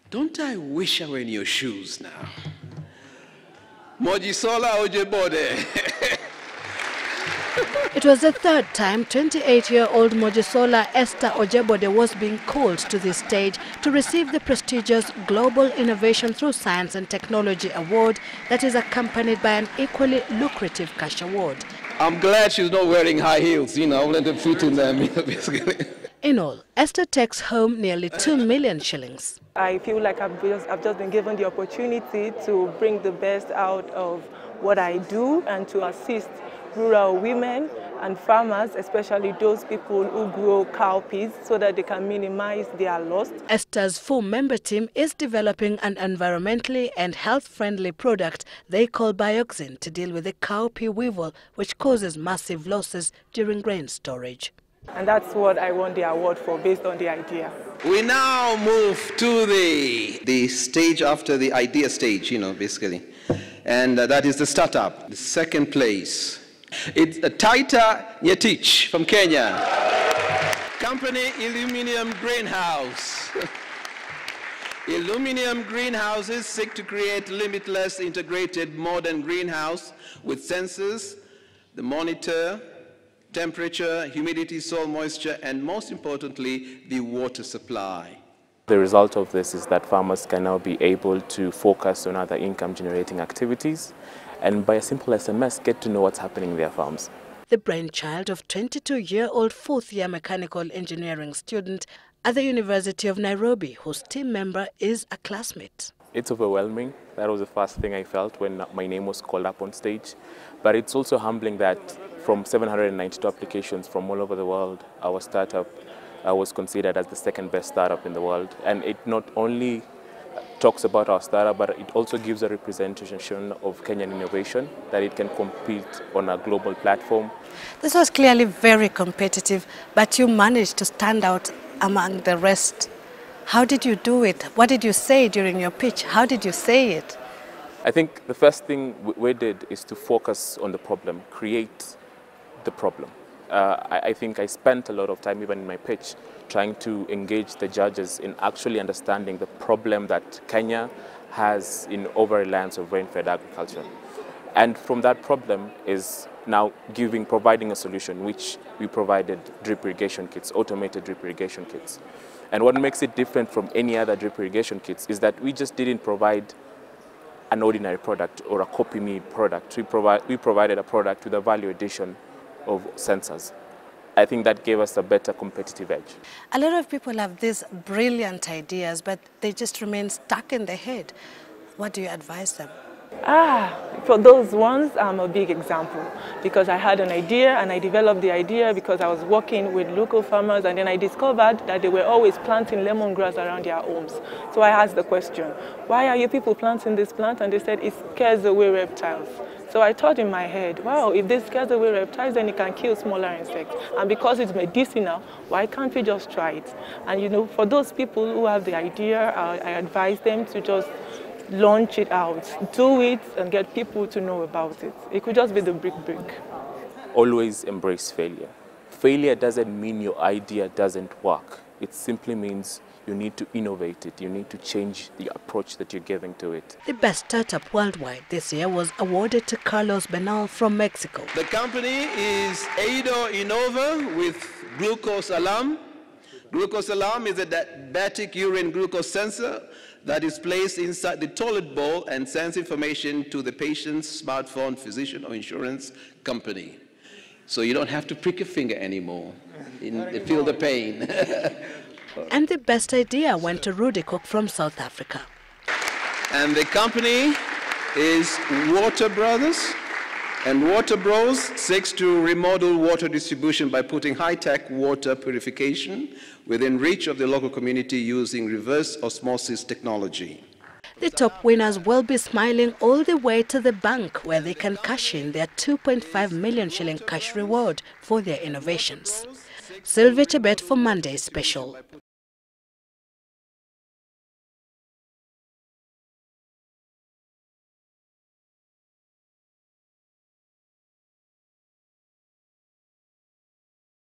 Don't I wish I were in your shoes now? Mojisola Ojebode. It was the third time 28-year-old Mojisola Esther Ojebode was being called to this stage to receive the prestigious Global Innovation Through Science and Technology Award that is accompanied by an equally lucrative cash award. I'm glad she's not wearing high heels, let them fit in them, basically. In all, Esther takes home nearly 2 million shillings. I feel like I've just been given the opportunity to bring the best out of what I do and to assist rural women and farmers, especially those people who grow cowpeas, so that they can minimize their loss. Esther's full member team is developing an environmentally and health-friendly product they call Bioxin to deal with the cowpea weevil, which causes massive losses during grain storage. And that's what I won the award for, based on the idea. We now move to the stage after the idea stage, basically. And that is the startup, the second place. It's a Taita Nyetich from Kenya. Company Aluminium Greenhouse. Aluminium greenhouses seek to create limitless integrated modern greenhouse with sensors, the monitor temperature, humidity, soil moisture, and most importantly, the water supply. The result of this is that farmers can now be able to focus on other income-generating activities and by a simple SMS get to know what's happening in their farms. The brainchild of 22-year-old fourth-year mechanical engineering student at the University of Nairobi, whose team member is a classmate. It's overwhelming. That was the first thing I felt when my name was called up on stage. But it's also humbling that from 792 applications from all over the world, our startup was considered as the second best startup in the world. And it not only talks about our startup, but it also gives a representation of Kenyan innovation, that it can compete on a global platform. This was clearly very competitive, but you managed to stand out among the rest. How did you do it? What did you say during your pitch? How did you say it? I think the first thing we did is to focus on the problem, create the problem. I think I spent a lot of time, even in my pitch, trying to engage the judges in actually understanding the problem that Kenya has in over-reliance of rain-fed agriculture. And from that problem is now providing a solution, which we provided drip irrigation kits, automated drip irrigation kits. And what makes it different from any other drip irrigation kits is that we just didn't provide an ordinary product or a copy-me product. We provided a product with a value addition of sensors. I think that gave us a better competitive edge. A lot of people have these brilliant ideas, but they just remain stuck in their head. What do you advise them? For those ones, I'm a big example, because I had an idea and I developed the idea because I was working with local farmers, and then I discovered that they were always planting lemongrass around their homes. So I asked the question, why are you people planting this plant? And they said, it scares away reptiles. So I thought in my head, wow, if this scares away reptiles, then it can kill smaller insects. And because it's medicinal, why can't we just try it? And for those people who have the idea, I advise them to just launch it out, do it, and get people to know about it. It could just be the brick. Always embrace failure. Failure doesn't mean your idea doesn't work. It simply means you need to innovate it. You need to change the approach that you're giving to it. The best startup worldwide this year was awarded to Carlos Benal from Mexico. The company is Aido Innova with Glucose Alarm. Glucose Alarm is a diabetic urine glucose sensor that is placed inside the toilet bowl and sends information to the patient's smartphone, physician, or insurance company. So you don't have to prick your finger anymore and feel the pain. And the best idea went to Rudy Cook from South Africa. And the company is Water Brothers. And Water Bros seeks to remodel water distribution by putting high-tech water purification within reach of the local community using reverse osmosis technology. The top winners will be smiling all the way to the bank, where they can cash in their 2.5 million shilling cash reward for their innovations. Sylvia Chebet for Monday Special.